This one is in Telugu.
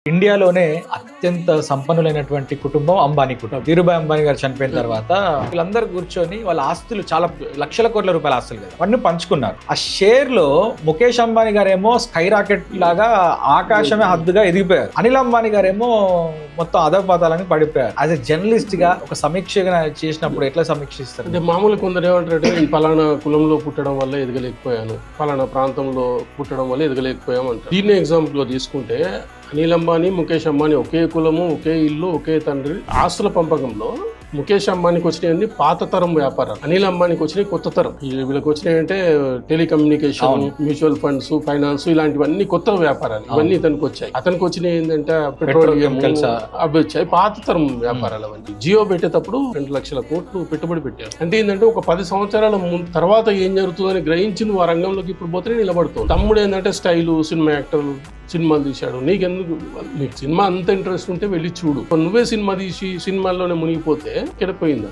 ఇండియాలోనే అత్యంత సంపన్నులైనటువంటి కుటుంబం అంబానీ కుటుంబం. ధీరుభాయ్ అంబానీ గారు చనిపోయిన తర్వాత వీళ్ళందరూ కూర్చొని వాళ్ళ ఆస్తులు చాలా లక్షల కోట్ల రూపాయల ఆస్తులు కదా వాటిని పంచుకున్నారు. ఆ షేర్ లో ముఖేష్ అంబానీ గారేమో స్కై రాకెట్ లాగా ఆకాశమే హద్దుగా ఎదిగిపోయారు. అనిల్ అంబానీ గారేమో మొత్తం అధపాతాలని పడిపోయారు. యాజ్ ఎ జర్నలిస్ట్ గా ఒక సమీక్ష చేసినప్పుడు ఎట్లా సమీక్షిస్తారు? అంటే మామూలు కొందరు ఏమంటారంటే నేను పలానా కులంలో పుట్టడం వల్ల ఎదగలేకపోయాను, పలానా ప్రాంతంలో పుట్టడం వల్ల ఎదగలేకపోయాం అంటారు. దీన్ని ఎగ్జాంపుల్ లో తీసుకుంటే అనిల్ అంబానీ, ముఖేష్ అంబానీ ఒకే కులము, ఒకే ఇల్లు, ఒకే తండ్రి. ఆస్తుల పంపకంలో ముఖేష్ అంబానీకి వచ్చినాయి పాత తరం వ్యాపారాలు, అనిల్ అంబానీకి వచ్చినాయి కొత్త తరం. వీళ్ళకి వచ్చినాయి అంటే టెలికమ్యూనికేషన్, మ్యూచువల్ ఫండ్స్, ఫైనాన్స్, ఇలాంటివన్నీ కొత్త వ్యాపారాలు. ఇవన్నీ ఇతనికి వచ్చాయి. అతనికి వచ్చినాయి ఏంటంటే పెట్రోలియం అవి వచ్చాయి, పాత తరం వ్యాపారాలు అవన్నీ. జియో పెట్టేటప్పుడు 2 లక్షల కోట్లు పెట్టుబడి పెట్టారు. అంటే ఏంటంటే ఒక 10 సంవత్సరాల తర్వాత ఏం జరుగుతుందని గ్రహించి నువ్వు ఆ రంగంలోకి ఇప్పుడు పోతే నిలబడుతుంది. తమ్ముడు ఏంటంటే స్టైలు, సినిమా యాక్టర్, సినిమాలు తీశాడు. నీకెందుకు? నీకు సినిమా అంత ఇంట్రెస్ట్ ఉంటే వెళ్ళి చూడు. నువ్వే సినిమా తీసి సినిమాల్లోనే మునిగిపోతే కెడిపోయింది.